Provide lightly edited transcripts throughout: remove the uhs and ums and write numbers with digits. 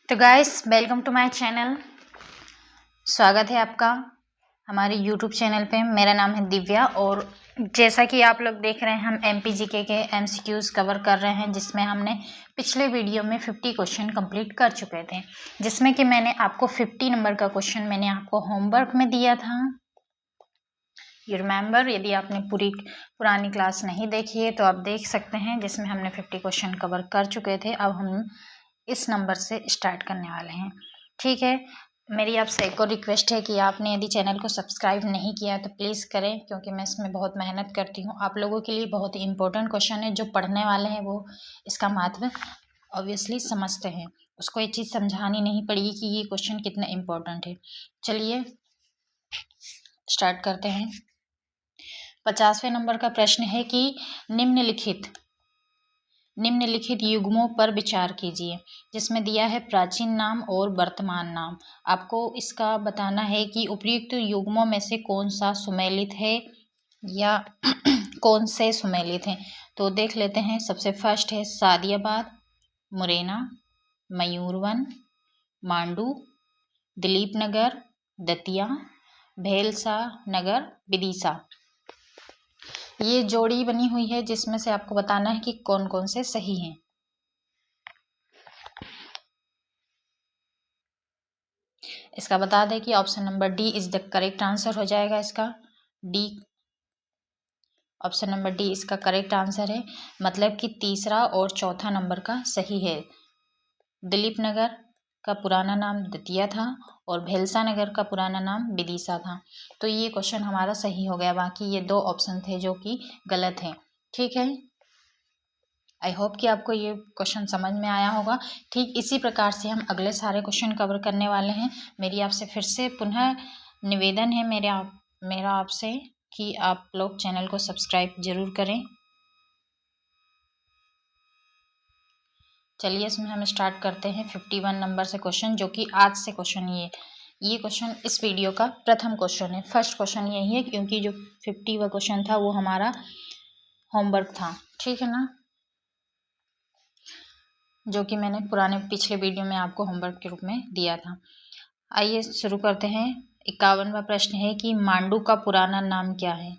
तो guys welcome to my channel. स्वागत है आपका हमारे यूट्यूब चैनल पे। मेरा नाम है दिव्या और जैसा कि आप लोग देख रहे हैं हम एमपीजीके के एमसीक्यूज कवर कर रहे हैं, जिसमें हमने पिछले वीडियो में 50 क्वेश्चन कंप्लीट कर चुके थे, जिसमें कि मैंने आपको 50 नंबर का क्वेश्चन मैंने आपको होमवर्क में दिया था। यू रिमेंबर, यदि आपने पुरानी क्लास नहीं देखी है तो आप देख सकते हैं, जिसमें हमने 50 क्वेश्चन कवर कर चुके थे। अब हम इस नंबर से स्टार्ट करने वाले हैं, ठीक है। मेरी आपसे एक और रिक्वेस्ट है कि आपने यदि चैनल को सब्सक्राइब नहीं किया है तो प्लीज़ करें, क्योंकि मैं इसमें बहुत मेहनत करती हूँ। आप लोगों के लिए बहुत ही इंपॉर्टेंट क्वेश्चन है, जो पढ़ने वाले हैं वो इसका महत्व ऑब्वियसली समझते हैं। उसको ये चीज़ समझानी नहीं पड़ेगी कि ये क्वेश्चन कितना इम्पोर्टेंट है। चलिए स्टार्ट करते हैं। 50वें नंबर का प्रश्न है कि निम्नलिखित युग्मों पर विचार कीजिए, जिसमें दिया है प्राचीन नाम और वर्तमान नाम। आपको इसका बताना है कि उपयुक्त युग्मों में से कौन सा सुमेलित है या कौन से सुमेलित हैं। तो देख लेते हैं। सबसे फर्स्ट है सादियाबाद, मुरैना, मयूरवन, मांडू, दिलीप नगर, दतिया, भेलसा नगर, विदिशा। ये जोड़ी बनी हुई है, जिसमें से आपको बताना है कि कौन कौन से सही हैं। इसका बता दें कि option number D is the correct answer हो जाएगा। इसका डी, ऑप्शन नंबर डी इसका करेक्ट आंसर है। मतलब कि तीसरा और चौथा नंबर का सही है। दिलीप नगर का पुराना नाम दतिया था और भेलसा नगर का पुराना नाम विदिशा था। तो ये क्वेश्चन हमारा सही हो गया। बाकी ये दो ऑप्शन थे जो कि गलत हैं, ठीक है। आई होप कि आपको ये क्वेश्चन समझ में आया होगा। ठीक इसी प्रकार से हम अगले सारे क्वेश्चन कवर करने वाले हैं। मेरी आपसे फिर से पुनः निवेदन है मेरा आपसे कि आप लोग चैनल को सब्सक्राइब जरूर करें। चलिए इसमें हम स्टार्ट करते हैं 51 नंबर से क्वेश्चन, जो कि आज से क्वेश्चन ये क्वेश्चन इस वीडियो का प्रथम क्वेश्चन है। फर्स्ट क्वेश्चन यही है, क्योंकि जो 50वां क्वेश्चन था वो हमारा होमवर्क था, ठीक है ना, जो कि मैंने पिछले वीडियो में आपको होमवर्क के रूप में दिया था। आइए शुरू करते हैं। 51वां प्रश्न है कि मांडू का पुराना नाम क्या है।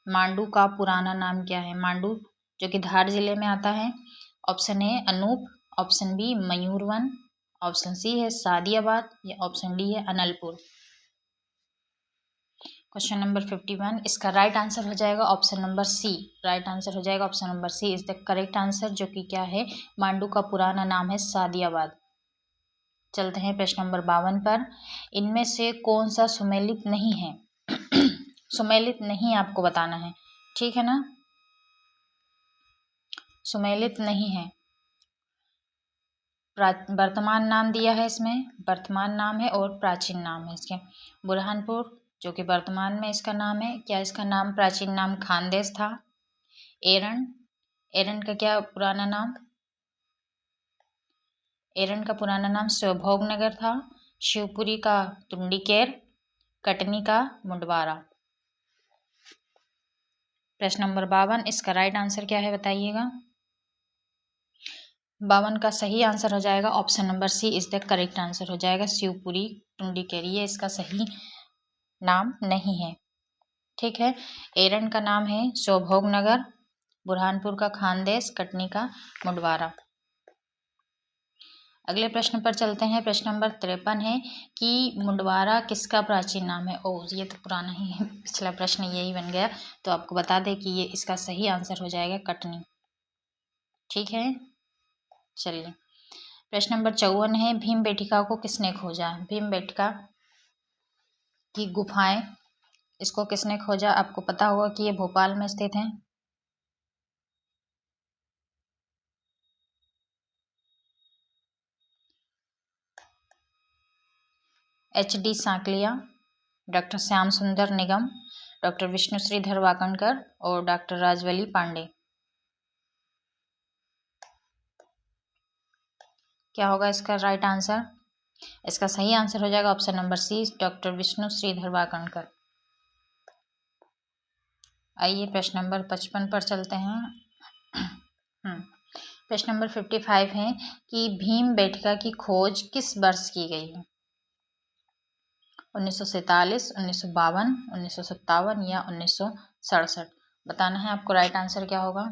मांडू का पुराना नाम क्या है। मांडू जो कि धार जिले में आता है। Option A Anup, option B Mayurvan, option C है सादियाबाद या ऑप्शन डी है अनलपुर। क्वेश्चन नंबर 51, इसका राइट आंसर हो जाएगा option number C. Right answer हो जाएगा option number C is the correct answer, जो कि क्या है, मांडू का पुराना नाम है सादियाबाद। चलते हैं प्रश्न नंबर 52 पर। इनमें से कौन सा सुमेलित नहीं है। सुमेलित नहीं आपको बताना है, ठीक है ना, सुमेलित नहीं है। वर्तमान नाम दिया है, इसमें वर्तमान नाम है और प्राचीन नाम है इसके। बुरहानपुर जो कि वर्तमान में इसका नाम है, क्या इसका नाम प्राचीन नाम खानदेश था। एरन, एरन का क्या पुराना नाम, एरन का पुराना नाम स्वभोग नगर था। शिवपुरी का तुंडीकेर, कटनी का मुंडवारा। प्रश्न नंबर 52, इसका राइट आंसर क्या है बताइएगा। 52 का सही आंसर हो जाएगा option number C is the correct answer हो जाएगा, शिवपुरी टुंडीकेर। ये इसका सही नाम नहीं है, ठीक है। एरन का नाम है स्वभोग नगर, बुरहानपुर का खानदेश, कटनी का मुंडवारा। अगले प्रश्न पर चलते हैं। प्रश्न नंबर 53 है कि मुंडवारा किसका प्राचीन नाम है। ओ ये तो पुराना ही है, पिछला प्रश्न यही बन गया। तो आपको बता दें कि ये इसका सही आंसर हो जाएगा कटनी, ठीक है। चलिए प्रश्न नंबर 54 है, भीमबेटका को किसने खोजा। भीमबेटका की गुफाएं, इसको किसने खोजा। आपको पता होगा कि ये भोपाल में स्थित है। HD सांकलिया, डॉक्टर श्याम सुंदर निगम, डॉक्टर विष्णु श्रीधर वाकणकर और डॉक्टर राजवली पांडे। क्या होगा इसका राइट आंसर। इसका सही आंसर हो जाएगा option number C, doctor Vishnu Shridhar Wakankar. आइए प्रश्न नंबर 55 पर चलते हैं। प्रश्न नंबर 55 है कि भीमबेटका की खोज किस वर्ष की गई है? 1947, 1952, 1957 या 1967? बताना है आपको राइट आंसर क्या होगा।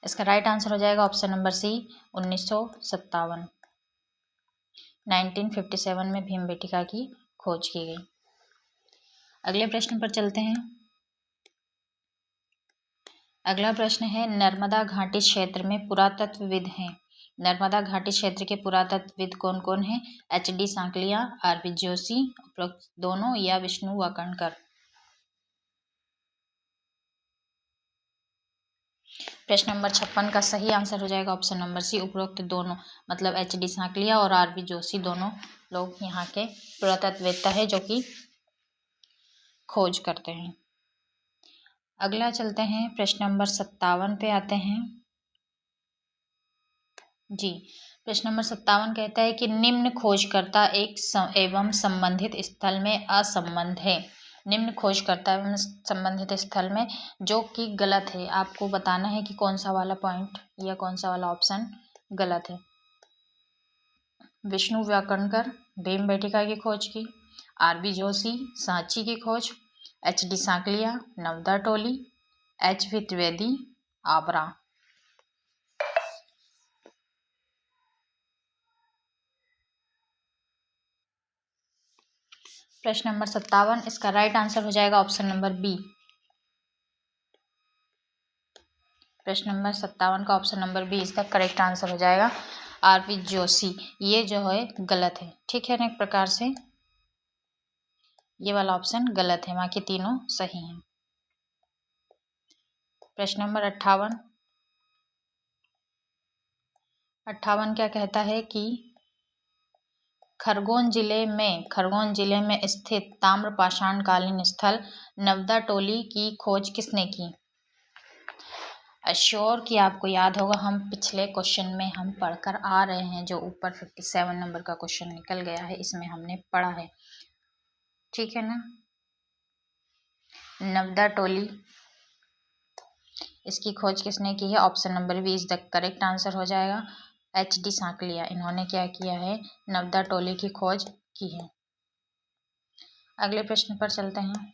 इसका राइट आंसर हो जाएगा ऑप्शन नंबर सी 1957। 1957 में भीमबेटका की खोज की गई। अगले प्रश्न पर चलते हैं। अगला प्रश्न है नर्मदा घाटी क्षेत्र में पुरातत्वविद हैं। नर्मदा घाटी क्षेत्र के पुरातत्वविद कौन कौन हैं? HD सांकलिया, RV जोशी, उपरोक्त दोनों या विष्णु वाकणकर? प्रश्न नंबर 56 का सही आंसर हो जाएगा ऑप्शन नंबर सी उपरोक्त दोनों, मतलब HD सांकलिया और RV जोशी दोनों लोग यहाँ के पुरातत्ववेत्ता है जो कि खोज करते हैं। अगला चलते हैं प्रश्न नंबर 57 पे आते हैं जी। प्रश्न नंबर 57 कहता है कि निम्न खोजकर्ता एवं संबंधित स्थल में असंबद्ध है। निम्न खोजकर्ता एवं संबंधित स्थल में जो कि गलत है, आपको बताना है कि कौन सा वाला पॉइंट या कौन सा वाला ऑप्शन गलत है। विष्णु वाकणकर भीमबेटका की खोज की, RV जोशी सांची की खोज, HD सांकलिया नवदा टोली, HV त्रिवेदी आबरा? प्रश्न नंबर 57, इसका राइट आंसर हो जाएगा ऑप्शन नंबर बी। प्रश्न नंबर 57 का ऑप्शन नंबर बी इसका करेक्ट आंसर हो जाएगा। RV जोशी ये जो है गलत है, ठीक है ना। एक प्रकार से ये वाला ऑप्शन गलत है, बाकी तीनों सही हैं। प्रश्न नंबर 58 क्या कहता है कि खरगोन जिले में स्थित ताम्रपाषाण कालीन स्थल नवदा टोली की खोज किसने की? अश्योर कि आपको याद होगा, हम पिछले क्वेश्चन में हम पढ़कर आ रहे हैं, जो ऊपर 57 नंबर का क्वेश्चन निकल गया है इसमें हमने पढ़ा है, ठीक है ना। नवदा टोली इसकी खोज किसने की है? Option number B is the correct answer हो जाएगा। HD सांकलिया इन्होंने क्या किया है? नवदा टोली की खोज की है। अगले प्रश्न पर चलते हैं।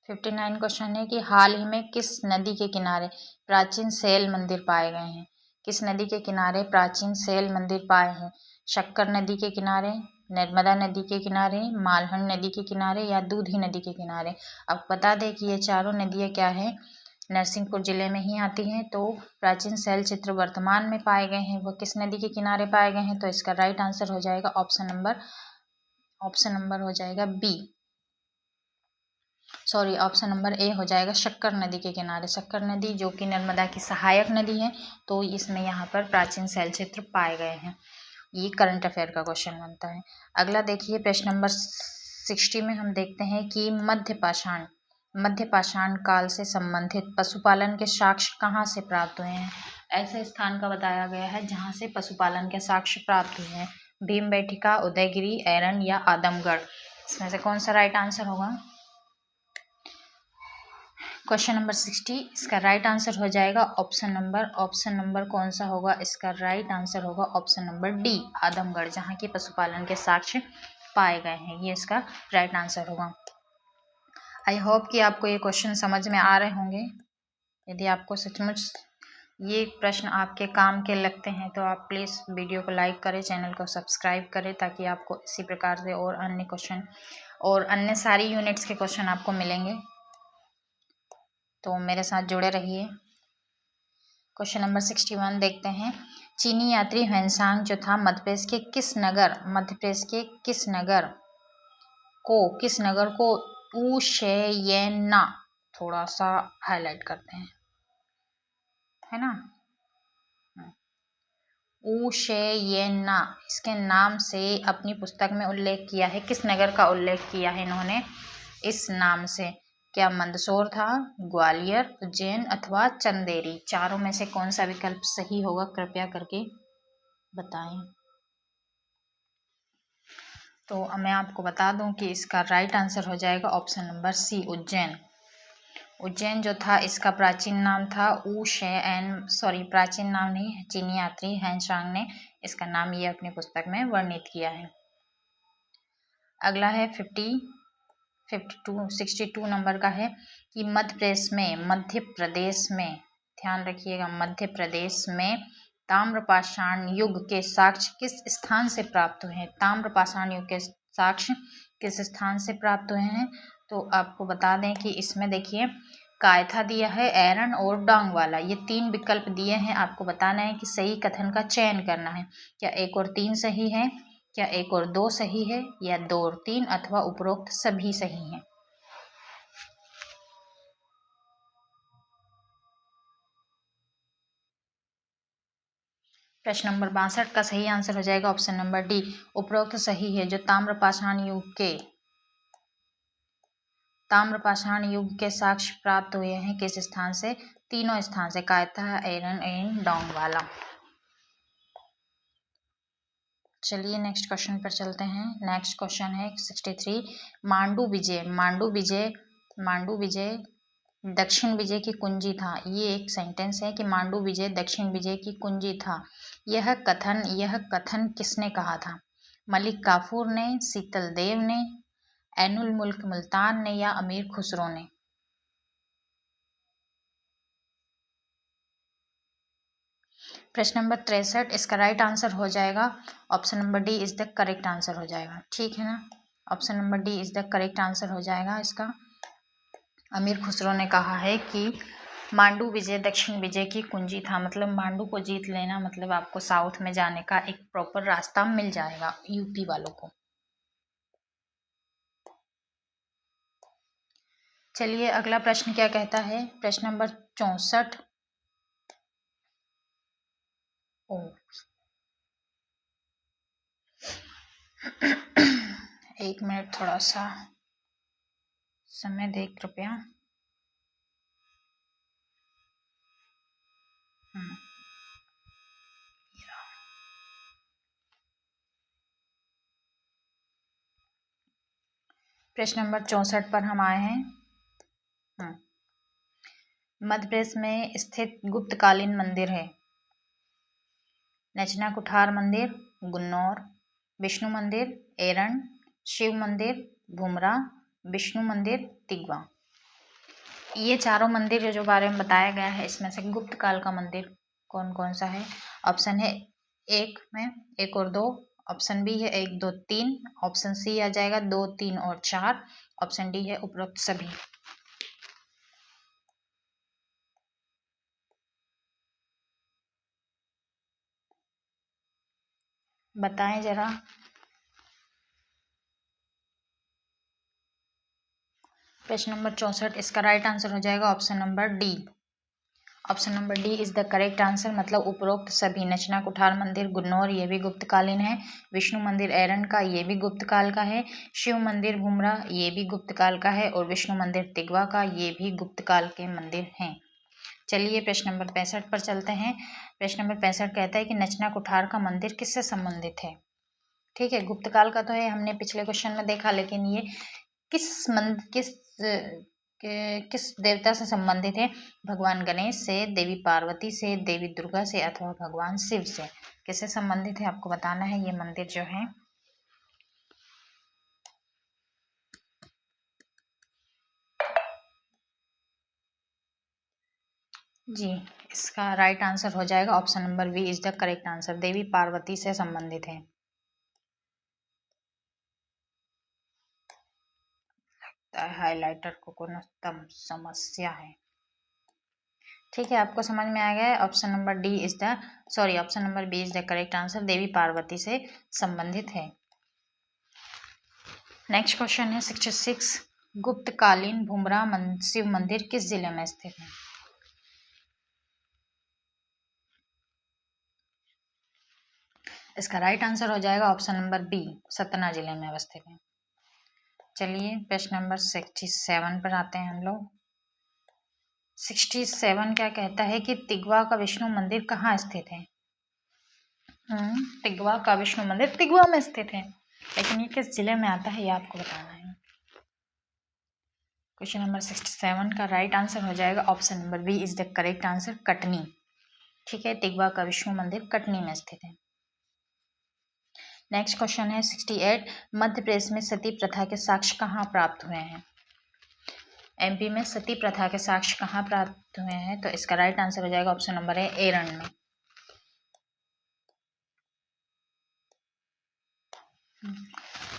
59 क्वेश्चन है कि हाल ही में किस नदी के किनारे प्राचीन शैल मंदिर पाए गए हैं? किस नदी के किनारे प्राचीन शैल मंदिर पाए हैं? शक्कर नदी के किनारे, नर्मदा नदी के किनारे, मालहन नदी के किनारे या दूधी नदी के किनारे? अब बता दें कि ये चारों नदियाँ क्या है, नरसिंहपुर जिले में ही आती हैं। तो प्राचीन शैल चित्र वर्तमान में पाए गए हैं वो किस नदी के किनारे पाए गए हैं? तो इसका राइट आंसर हो जाएगा ऑप्शन नंबर हो जाएगा B, sorry option number A हो जाएगा शक्कर नदी के किनारे। शक्कर नदी जो कि नर्मदा की सहायक नदी है, तो इसमें यहाँ पर प्राचीन शैल चित्र पाए गए हैं। ये करंट अफेयर का क्वेश्चन बनता है। अगला देखिए प्रश्न नंबर 60 में हम देखते हैं कि मध्य पाषाण काल से संबंधित पशुपालन के साक्ष्य कहाँ से प्राप्त हुए हैं? ऐसे स्थान का बताया गया है जहाँ से पशुपालन के साक्ष्य प्राप्त हुए हैं। भीमबेटका, उदयगिरी, ऐरन या आदमगढ़? इसमें से कौन सा राइट आंसर होगा? क्वेश्चन नंबर 60 इसका राइट आंसर हो जाएगा ऑप्शन नंबर कौन सा होगा? इसका राइट आंसर होगा ऑप्शन नंबर डी आदमगढ़, जहाँ की पशुपालन के साक्ष्य पाए गए हैं। ये इसका राइट आंसर होगा। आई होप कि आपको ये क्वेश्चन समझ में आ रहे होंगे। यदि आपको सचमुच ये प्रश्न आपके काम के लगते हैं तो आप प्लीज़ वीडियो को लाइक करें, चैनल को सब्सक्राइब करें, ताकि आपको इसी प्रकार से और अन्य क्वेश्चन और अन्य सारी यूनिट्स के क्वेश्चन आपको मिलेंगे। तो मेरे साथ जुड़े रहिए। क्वेश्चन नंबर 61 देखते हैं। चीनी यात्री ह्वेनसांग जो था मध्य प्रदेश के किस नगर को ऊशेयेना, थोड़ा सा हाईलाइट करते हैं, है ना, ऊशेयेना इसके नाम से अपनी पुस्तक में उल्लेख किया है। किस नगर का उल्लेख किया है इन्होंने इस नाम से? क्या मंदसौर था, ग्वालियर, उज्जैन अथवा चंदेरी? चारों में से कौन सा विकल्प सही होगा, कृपया करके बताएं। तो मैं आपको बता दूं कि इसका राइट आंसर हो जाएगा option number C, Ujjain. Ujjain जो था इसका प्राचीन नाम था प्राचीन नाम नहीं, चीनी यात्री हैंशांग ने इसका नाम ये अपनी पुस्तक में वर्णित किया है। अगला है 62 नंबर का है कि मध्य प्रदेश में ध्यान रखिएगा, मध्य प्रदेश में ताम्रपाषाण युग के साक्ष्य किस स्थान से प्राप्त हुए हैं? ताम्रपाषाण युग के साक्ष्य किस स्थान से प्राप्त हुए हैं? तो आपको बता दें कि इसमें देखिए कायथा दिया है, एरन और डोंग वाला, ये 3 विकल्प दिए हैं। आपको बताना है कि सही कथन का चयन करना है। क्या 1 और 3 सही है, क्या 1 और 2 सही है, या 2 और 3 अथवा उपरोक्त सभी सही हैं? प्रश्न नंबर 62 का सही आंसर हो जाएगा ऑप्शन नंबर डी, उपरोक्त सही है। जो ताम्रपाषाण युग के साक्ष्य प्राप्त हुए हैं किस स्थान से? तीनों स्थान से, कायथा, एरन एंड डोंग वाला। चलिए नेक्स्ट क्वेश्चन पर चलते हैं। नेक्स्ट क्वेश्चन है 63, मांडू विजय दक्षिण विजय की कुंजी था। ये एक सेंटेंस है कि मांडू विजय दक्षिण विजय की कुंजी था। यह कथन किसने कहा था? मलिक काफूर ने, शीतल देव ने, ऐनुल मुल्क मुल्तान ने, या अमीर खुसरो ने? प्रश्न नंबर 63, इसका राइट आंसर हो जाएगा option number D is the correct answer हो जाएगा। ठीक है ना, option number D is the correct answer हो जाएगा इसका। अमीर खुसरो ने कहा है कि मांडू विजय दक्षिण विजय की कुंजी था, मतलब मांडू को जीत लेना मतलब आपको साउथ में जाने का एक प्रॉपर रास्ता मिल जाएगा यूपी वालों को। चलिए अगला प्रश्न क्या कहता है, प्रश्न नंबर 64। एक मिनट, थोड़ा सा समय दे कृपया। प्रश्न नंबर 64 पर हम आए हैं। मध्य प्रदेश में स्थित गुप्तकालीन मंदिर है। नचना कुठार मंदिर, गुन्नौर, विष्णु मंदिर, एरन, शिव मंदिर, भुमरा, विष्णु मंदिर, तिगवा। ये चारों मंदिर जो बारे में बताया गया है इसमें से गुप्त काल का मंदिर कौन कौन सा है? ऑप्शन है 1 में 1 और 2, ऑप्शन बी है 1 2 3, ऑप्शन सी आ जाएगा 2 3 और 4, ऑप्शन डी है उपरोक्त सभी। बताएं जरा। प्रश्न नंबर 64, इसका राइट आंसर हो जाएगा option number D. Option number D is the correct answer, मतलब उपरोक्त सभी। नचना कुठार मंदिर गुन्नौर ये भी गुप्तकालीन है, विष्णु मंदिर एरन का ये भी गुप्त काल का है, शिव मंदिर भुमरा ये भी गुप्त काल का है, और विष्णु मंदिर तिगवा का ये भी गुप्त काल के मंदिर हैं। चलिए प्रश्न नंबर 65 पर चलते हैं। प्रश्न नंबर 65 कहता है कि नचना कुठार का मंदिर किससे संबंधित है? ठीक है, गुप्त काल का तो है, हमने पिछले क्वेश्चन में देखा, लेकिन ये किस देवता से संबंधित है? भगवान गणेश से, देवी पार्वती से, देवी दुर्गा से, अथवा भगवान शिव से? किससे संबंधित है आपको बताना है ये मंदिर जो है। जी, इसका राइट आंसर हो जाएगा option number B is the correct answer, Devi Parvati से संबंधित है। हाइलाइटर को कोई समस्या है। ठीक है, आपको समझ में आ गया है। Option number option number B is the correct answer, Devi Parvati से संबंधित है। नेक्स्ट क्वेश्चन है 66, गुप्तकालीन भुमरा शिव मंदिर किस जिले में स्थित है? इसका राइट आंसर हो जाएगा ऑप्शन नंबर बी, सतना जिले में अवस्थित है। चलिए प्रश्न नंबर 67 पर आते हैं हम लोग। 67 क्या कहता है कि तिगवा का विष्णु मंदिर कहाँ स्थित है? तिगवा का विष्णु मंदिर तिगवा में स्थित है। लेकिन ये किस जिले में आता है ये आपको बताना है। क्वेश्चन नंबर 67 का राइट आंसर हो जाएगा option number B is the correct answer, Katni. ठीक है, तिगवा का विष्णु मंदिर कटनी में स्थित है। नेक्स्ट क्वेश्चन है 68, मध्य प्रदेश में सती प्रथा के साक्ष्य कहाँ प्राप्त हुए हैं? एमपी में सती प्रथा के साक्ष्य कहाँ प्राप्त हुए हैं? तो इसका राइट आंसर हो जाएगा ऑप्शन नंबर ए एरन में।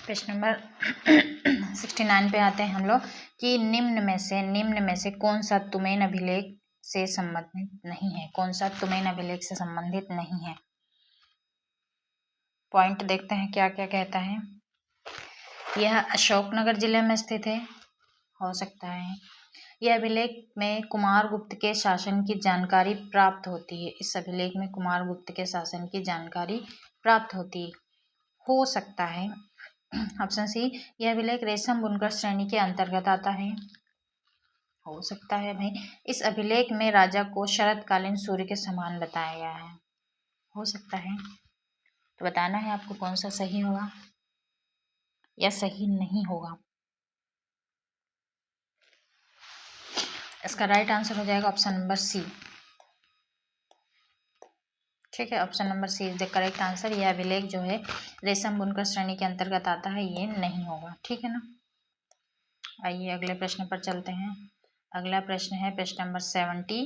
प्रश्न नंबर 69 पे आते हैं हम लोग कि निम्न में से कौन सा तुमेन अभिलेख से संबंधित नहीं है? कौन सा तुमेन अभिलेख से संबंधित नहीं है? पॉइंट देखते हैं क्या क्या कहता है। यह अशोकनगर जिले में स्थित है, हो सकता है। यह अभिलेख में कुमार गुप्त के शासन की जानकारी प्राप्त होती है। इस अभिलेख में कुमार गुप्त के शासन की जानकारी प्राप्त होती हो सकता है। ऑप्शन सी, यह अभिलेख रेशम बुनकर श्रेणी के अंतर्गत आता है, हो सकता है भाई। इस अभिलेख में राजा को शरतकालीन सूर्य के समान बताया गया है, हो सकता है। तो बताना है आपको कौन सा सही होगा या सही नहीं होगा। इसका राइट आंसर हो जाएगा ऑप्शन नंबर सी। ठीक है, option number C is the correct answer. यह अभिलेख जो है रेशम बुनकर श्रेणी के अंतर्गत आता है, ये नहीं होगा। ठीक है ना। आइए अगले प्रश्न पर चलते हैं। अगला प्रश्न है प्रश्न नंबर 70।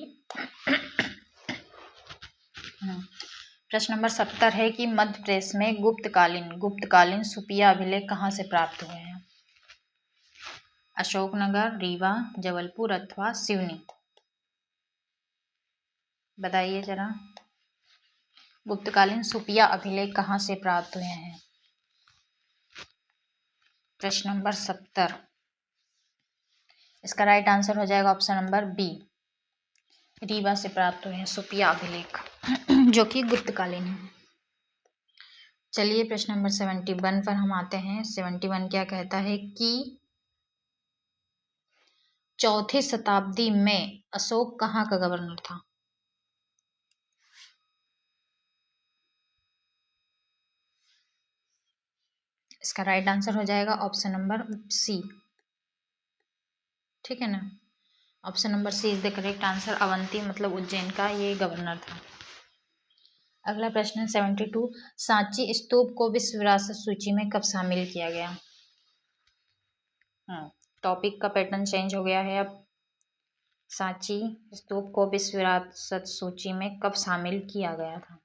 प्रश्न नंबर 70 है कि मध्य प्रदेश में गुप्तकालीन सुपिया अभिलेख कहाँ से प्राप्त हुए हैं? अशोकनगर, रीवा, जबलपुर अथवा सिवनी? बताइए जरा, गुप्तकालीन सुपिया अभिलेख कहाँ से प्राप्त हुए हैं? प्रश्न नंबर 70, इसका राइट आंसर हो जाएगा ऑप्शन नंबर बी, रीवा से प्राप्त हुए हैं सुपिया अभिलेख जो कि गुप्तकालीन है। चलिए प्रश्न नंबर 71 पर हम आते हैं। 71 क्या कहता है कि चौथी शताब्दी में अशोक कहाँ का गवर्नर था? इसका राइट आंसर हो जाएगा ऑप्शन नंबर सी। ठीक है ना, option number C is the correct answer. Avanti मतलब उज्जैन का ये गवर्नर था। अगला प्रश्न 72, सांची स्तूप को विश्व विरासत सूची में कब शामिल किया गया? टॉपिक का पैटर्न चेंज हो गया है अब। सांची स्तूप को विश्व विरासत सूची में कब शामिल किया गया था?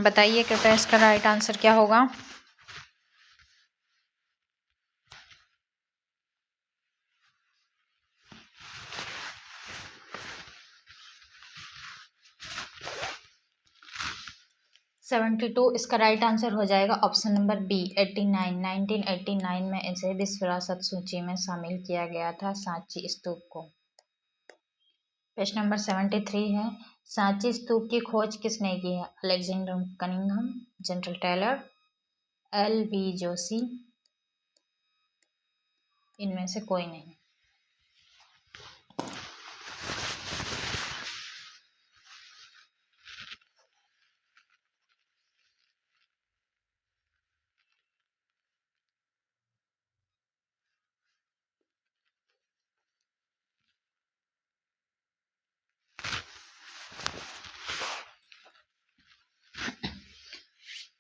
बताइए कृपया, इसका राइट आंसर क्या होगा? सेवेंटी टू, इसका राइट आंसर हो जाएगा ऑप्शन नंबर बी 89। 1989 में इसे विश्व विरासत सूची में शामिल किया गया था, सांची स्तूप को। प्रश्न नंबर 73 है, सांची स्तूप की खोज किसने की है? Alexander Cunningham, general Taylor, L B Joshi? इनमें से कोई नहीं।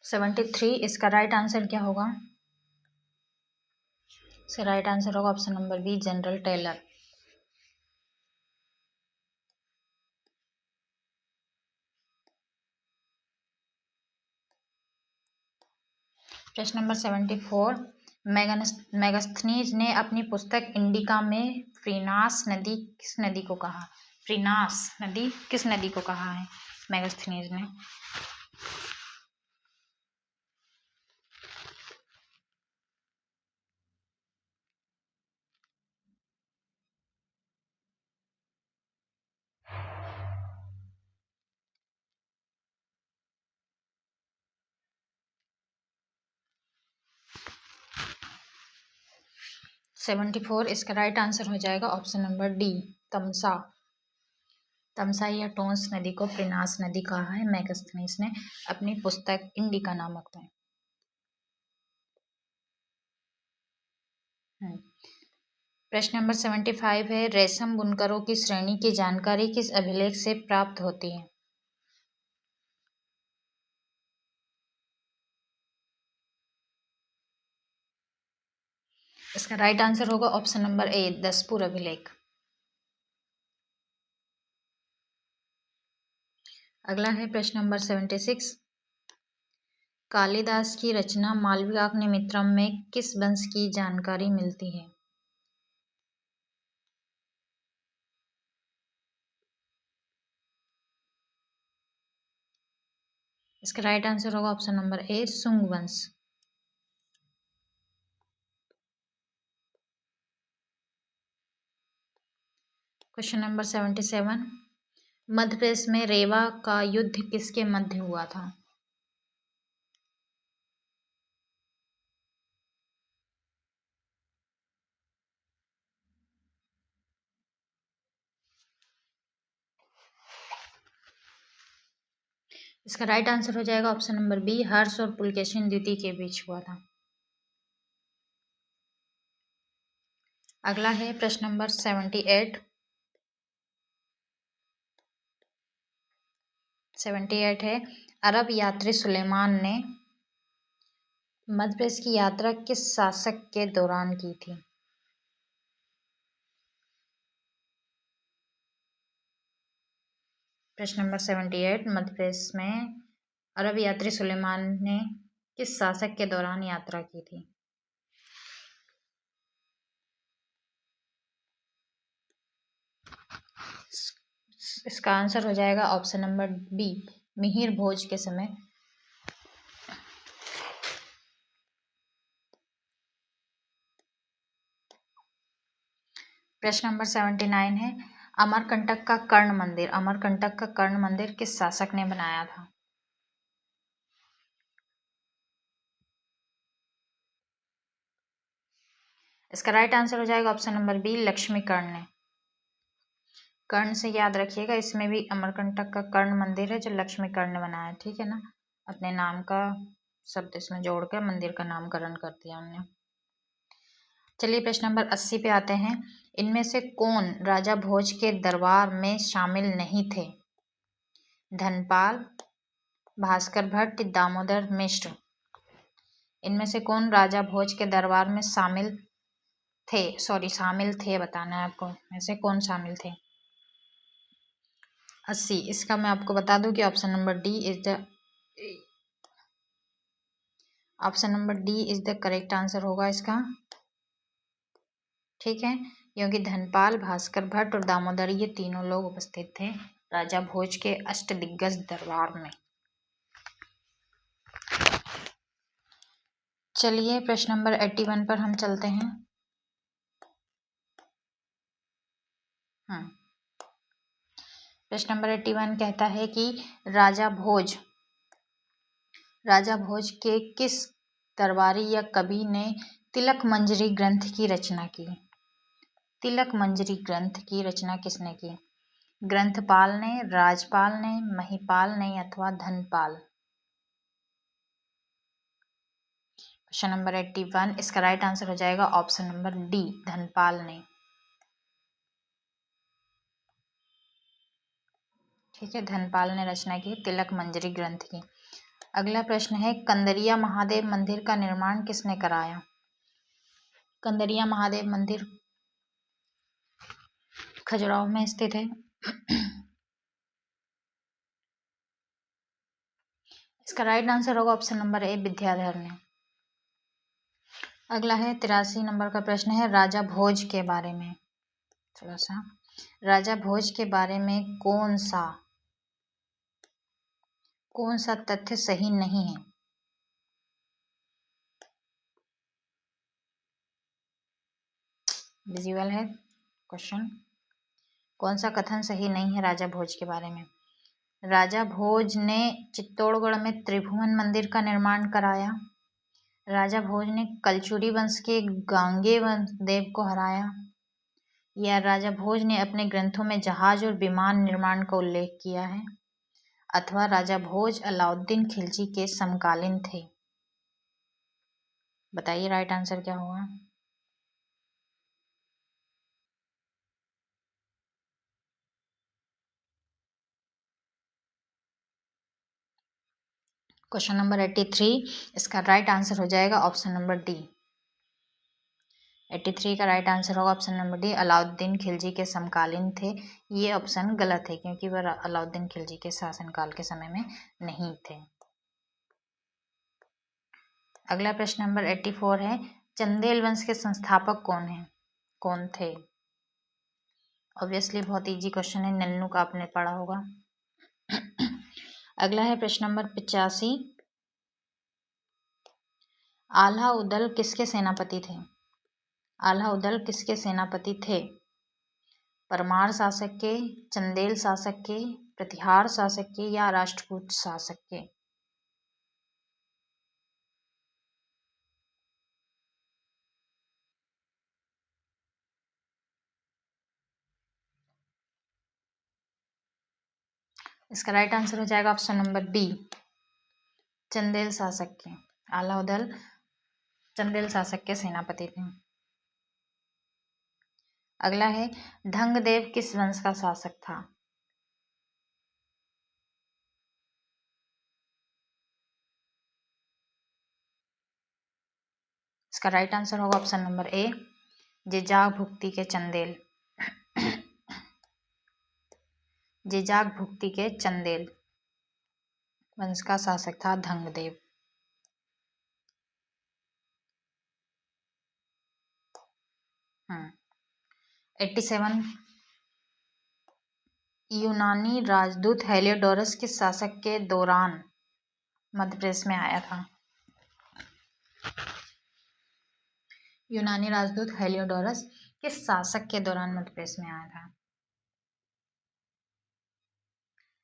सेवेंटी थ्री, इसका राइट आंसर क्या होगा? इसका राइट आंसर होगा option number B, general Taylor. प्रश्न नंबर 74, मेगास्थनीज ने अपनी पुस्तक इंडिका में फ्रीनास नदी किस नदी को कहा? फ्रीनास नदी किस नदी को कहा है मेगास्थनीज ने? सेवेंटी फोर, इसका राइट आंसर हो जाएगा ऑप्शन नंबर डी, तमसा। तमसा या टोंस नदी को प्रिनास नदी कहा है मैगस्थनीज ने अपनी पुस्तक इंडिका नामक में। प्रश्न नंबर 75 है, रेशम बुनकरों की श्रेणी की जानकारी किस अभिलेख से प्राप्त होती है? इसका राइट आंसर होगा ऑप्शन नंबर ए, दसपुर अभिलेख। अगला है प्रश्न नंबर 76, कालिदास की रचना मालविकाग्निमित्रम में किस वंश की जानकारी मिलती है? इसका राइट आंसर होगा ऑप्शन नंबर ए, सुंग वंश। क्वेश्चन नंबर 77, मध्य प्रदेश में रेवा का युद्ध किसके मध्य हुआ था? इसका राइट आंसर हो जाएगा ऑप्शन नंबर बी, हर्ष और पुलकेशिन द्वितीय के बीच हुआ था। अगला है प्रश्न नंबर 78 है, अरब यात्री सुलेमान ने मध्य प्रदेश की यात्रा किस शासक के दौरान की थी? प्रश्न नंबर 78, मध्य प्रदेश में अरब यात्री सुलेमान ने किस शासक के दौरान यात्रा की थी? इसका आंसर हो जाएगा ऑप्शन नंबर बी, मिहिर भोज के समय। प्रश्न नंबर 79 है, अमरकंटक का कर्ण मंदिर किस शासक ने बनाया था? इसका राइट आंसर हो जाएगा ऑप्शन नंबर बी, लक्ष्मीकर्ण ने। कर्ण से याद रखिएगा, इसमें भी अमरकंटक का कर्ण मंदिर है जो लक्ष्मीकर्ण ने बनाया, ठीक है ना। अपने नाम का शब्द इसमें जोड़कर मंदिर का नामकरण कर दिया उन्होंने। चलिए प्रश्न नंबर 80 पे आते हैं, इनमें से कौन राजा भोज के दरबार में शामिल नहीं थे? धनपाल, भास्कर भट्ट, दामोदर मिश्र। इनमें से कौन राजा भोज के दरबार में शामिल थे बताना है आपको, में से कौन शामिल थे? 80, इसका मैं आपको बता दूं कि option number D is the correct answer होगा इसका, ठीक है, क्योंकि धनपाल, भास्कर भट्ट और दामोदर ये तीनों लोग उपस्थित थे राजा भोज के अष्टदिग्गज दरबार में। चलिए प्रश्न नंबर 81 पर हम चलते हैं। प्रश्न नंबर 81 कहता है कि राजा भोज के किस दरबारी या कवि ने तिलक मंजरी ग्रंथ की रचना की? तिलक मंजरी ग्रंथ की रचना किसने की? ग्रंथपाल ने, राजपाल ने, महिपाल ने अथवा धनपाल? क्वेश्चन नंबर 81, इसका राइट आंसर हो जाएगा ऑप्शन नंबर डी, धनपाल ने, ठीक है, धनपाल ने रचना की तिलक मंजरी ग्रंथ की। अगला प्रश्न है, कंदरिया महादेव मंदिर का निर्माण किसने कराया? कंदरिया महादेव मंदिर खजुराहो में स्थित है। इसका राइट आंसर होगा ऑप्शन नंबर ए, विद्याधर ने। अगला है 83 नंबर का प्रश्न है, राजा भोज के बारे में थोड़ा सा, राजा भोज के बारे में कौन सा तथ्य सही नहीं है? विजुअल है क्वेश्चन, कौन सा कथन सही नहीं है राजा भोज के बारे में? राजा भोज ने चित्तौड़गढ़ में त्रिभुवन मंदिर का निर्माण कराया, राजा भोज ने कलचुरी वंश के गांगे देव को हराया, या राजा भोज ने अपने ग्रंथों में जहाज और विमान निर्माण का उल्लेख किया है, अथवा राजा भोज अलाउद्दीन खिलजी के समकालीन थे? बताइए राइट आंसर क्या होगा। क्वेश्चन नंबर 83, इसका राइट आंसर हो जाएगा ऑप्शन नंबर डी। 83 का राइट आंसर होगा option number D, Alauddin Khilji के समकालीन थे। ये ऑप्शन गलत है क्योंकि वह अलाउद्दीन खिलजी के शासनकाल के समय में नहीं थे। अगला प्रश्न नंबर 84 है, चंदेल वंश के संस्थापक कौन थे? ऑब्वियसली बहुत इजी क्वेश्चन है, नन्नू का आपने पढ़ा होगा। अगला है प्रश्न नंबर 85, आल्हा उदल किसके सेनापति थे? आल्हा उदल किसके सेनापति थे? परमार शासक के, चंदेल शासक के, प्रतिहार शासक के या राष्ट्रकूट शासक के? इसका राइट आंसर हो जाएगा ऑप्शन नंबर बी, चंदेल शासक के। आल्हा उदल चंदेल शासक के सेनापति थे। अगला है, धंगदेव किस वंश का शासक था? इसका राइट आंसर होगा ऑप्शन नंबर ए, जिजाग भुक्ति के चंदेल। जिजाग भुक्ति के चंदेल वंश का शासक था धंगदेव। 87, यूनानी राजदूत हेलियोडोरस किस शासक के दौरान मध्य प्रदेश में आया था? यूनानी राजदूत हेलियोडोरस किस शासक के दौरान मध्य प्रदेश में आया था?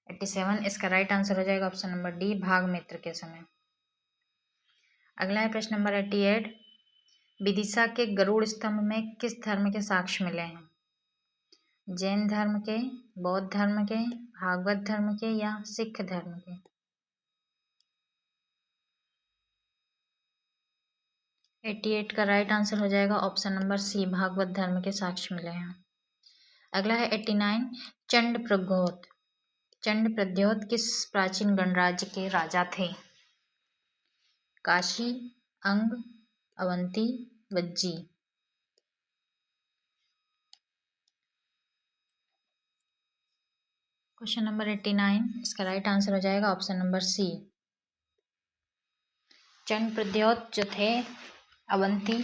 87, इसका राइट आंसर हो जाएगा ऑप्शन नंबर डी, भागमित्र के समय। अगला है प्रश्न नंबर 88, विदिशा के गरुड़ स्तंभ में किस धर्म के साक्ष्य मिले हैं? जैन धर्म के, बौद्ध धर्म के, भागवत धर्म के या सिख धर्म के? 88 का राइट आंसर हो जाएगा ऑप्शन नंबर सी, भागवत धर्म के साक्ष्य मिले हैं। अगला है 89, चंड प्रद्योत किस प्राचीन गणराज्य के राजा थे? काशी, अंग, अवंती, वज्जी? क्वेश्चन नंबर 89, इसका राइट आंसर हो जाएगा option number C, Chand Pradyot जो थे अवंती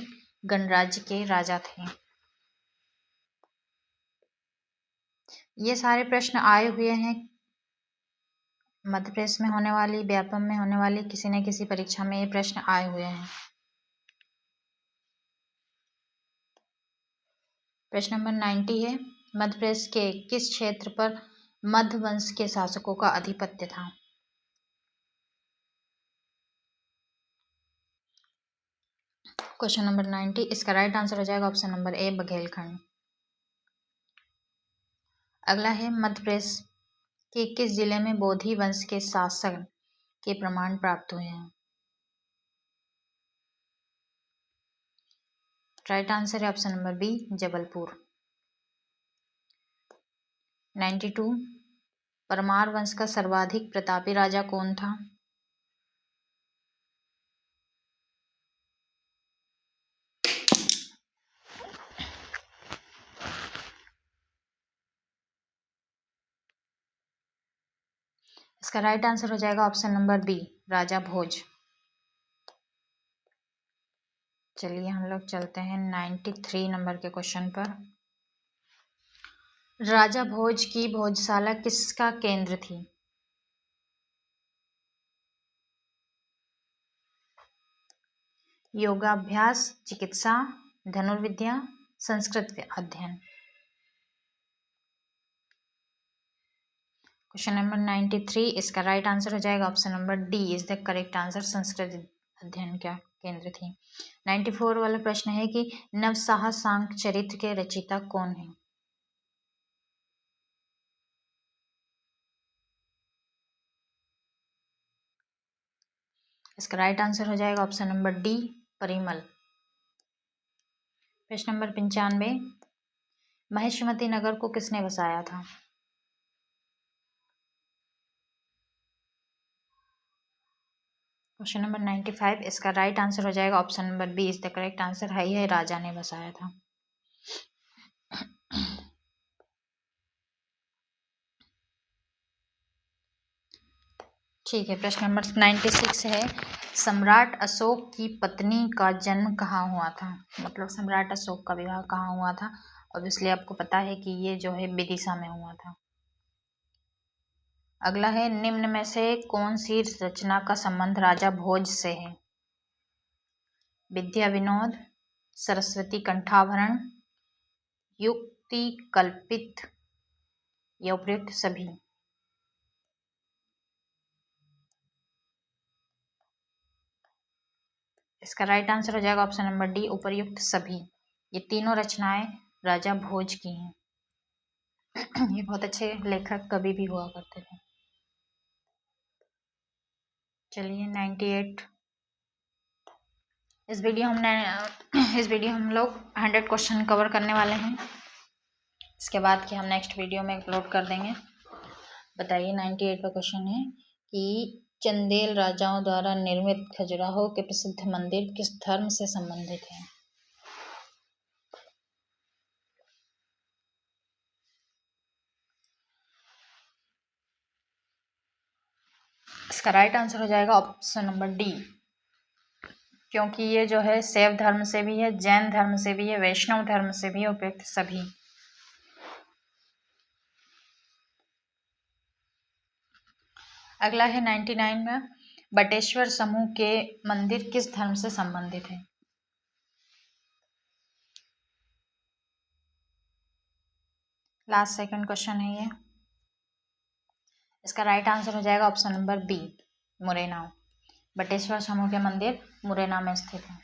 गणराज्य के राजा थे। ये सारे प्रश्न आए हुए हैं मध्य प्रदेश में होने वाली, व्यापम में होने वाली किसी न किसी परीक्षा में ये प्रश्न आए हुए हैं। प्रश्न नंबर 90 है, मध्य प्रदेश के किस क्षेत्र पर मध्य वंश के शासकों का आधिपत्य था? क्वेश्चन नंबर 90, इसका राइट आंसर हो जाएगा ऑप्शन नंबर ए, बघेलखंड। अगला है, मध्य प्रदेश के किस जिले में बोधी वंश के शासन के प्रमाण प्राप्त हुए हैं? राइट आंसर है option number B, Jabalpur. 92, Parmar वंश का सर्वाधिक प्रतापी राजा कौन था? इसका राइट आंसर हो जाएगा ऑप्शन नंबर बी, राजा भोज। चलिए हम लोग चलते हैं 93 नंबर के क्वेश्चन पर। राजा भोज की भोजशाला किसका केंद्र थी? योगाभ्यास, चिकित्सा, धनुर्विद्या, संस्कृत अध्ययन? क्वेश्चन नंबर 93, इसका राइट आंसर हो जाएगा option number D is the correct answer, Sanskrit अध्ययन का केंद्र थी। 94 वाला प्रश्न है कि नवसाह सांख्य चरित्र के रचयिता कौन है? इसका राइट आंसर हो जाएगा ऑप्शन नंबर डी, परिमल। प्रश्न नंबर 95, महिष्मती नगर को किसने बसाया था? क्वेश्चन नंबर 95, इसका राइट आंसर हो जाएगा option number B is the correct answer. है राजा ने बसाया था। ठीक है, प्रश्न नंबर 96 है, सम्राट अशोक की पत्नी का जन्म कहाँ हुआ था? मतलब सम्राट अशोक का विवाह कहाँ हुआ था? और इसलिए आपको पता है कि ये जो है विदिशा में हुआ था। अगला है, निम्न में से कौन सी रचना का संबंध राजा भोज से है? विद्या विनोद, सरस्वती कंठाभरण, युक्ति कल्पित या उपयुक्त सभी? इसका राइट आंसर हो जाएगा ऑप्शन नंबर डी, उपयुक्त सभी। ये तीनों रचनाएं राजा भोज की हैं। ये बहुत अच्छे लेखक कवि भी हुआ करते थे। चलिए 98, इस वीडियो हम लोग 100 क्वेश्चन कवर करने वाले हैं। इसके बाद कि हम नेक्स्ट वीडियो में अपलोड कर देंगे। बताइए 98 का क्वेश्चन है कि चंदेल राजाओं द्वारा निर्मित खजुराहो के प्रसिद्ध मंदिर किस धर्म से संबंधित है? इसका राइट आंसर हो जाएगा ऑप्शन नंबर डी, क्योंकि ये जो है शैव धर्म से भी है, जैन धर्म से भी है, वैष्णव धर्म से भी, उपयुक्त सभी। अगला है 99 में, बटेश्वर समूह के मंदिर किस धर्म से संबंधित है? लास्ट सेकंड क्वेश्चन है ये। इसका राइट आंसर हो जाएगा option number B, Morena. Bateshwar समूह के मंदिर मुरैना में स्थित है।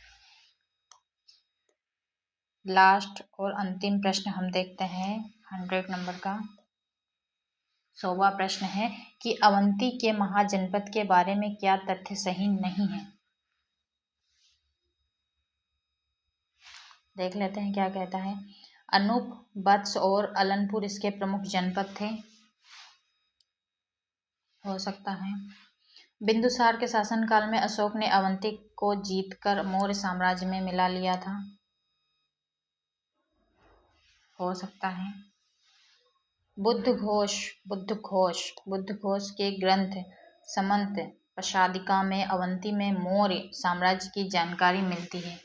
लास्ट और अंतिम प्रश्न हम देखते हैं 100 नंबर का। 100वां प्रश्न है कि अवंती के महाजनपद के बारे में क्या तथ्य सही नहीं है? देख लेते हैं क्या कहता है। अनूप, वत्स और अलनपुर इसके प्रमुख जनपद थे। हो सकता है। बिंदुसार के शासनकाल में अशोक ने अवंती को जीतकर मौर्य साम्राज्य में मिला लिया था। हो सकता है। बुद्ध घोष के ग्रंथ समंत प्रसादिका में अवंती में मौर्य साम्राज्य की जानकारी मिलती है।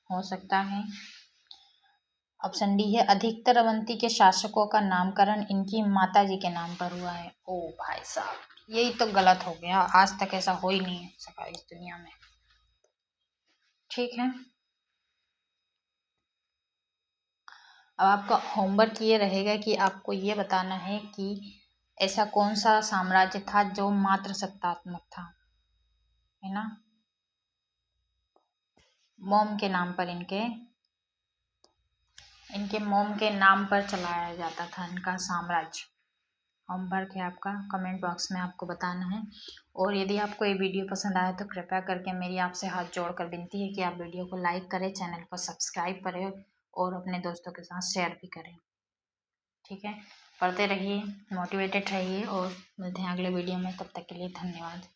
हो सकता है। ऑप्शन डी है, अधिकतर अवंती के शासकों का नामकरण इनकी माताजी के नाम पर हुआ है। ओ भाई साहब, यही तो गलत हो गया। आज तक ऐसा हो ही नहीं सका इस दुनिया में। ठीक है, अब आपका होमवर्क ये रहेगा कि आपको ये बताना है कि ऐसा कौन सा साम्राज्य था जो मात्र सत्तात्मक था, है ना? मोम के नाम पर इनके मोम के नाम पर चलाया जाता था इनका साम्राज्य। होमवर्क है आपका, कमेंट बॉक्स में आपको बताना है। और यदि आपको ये वीडियो पसंद आया तो कृपया करके मेरी आपसे हाथ जोड़कर विनती है कि आप वीडियो को लाइक करें, चैनल को सब्सक्राइब करें और अपने दोस्तों के साथ शेयर भी करें। ठीक है, पढ़ते रहिए, मोटिवेटेड रहिए और मिलते हैं अगले वीडियो में। तब तक के लिए धन्यवाद।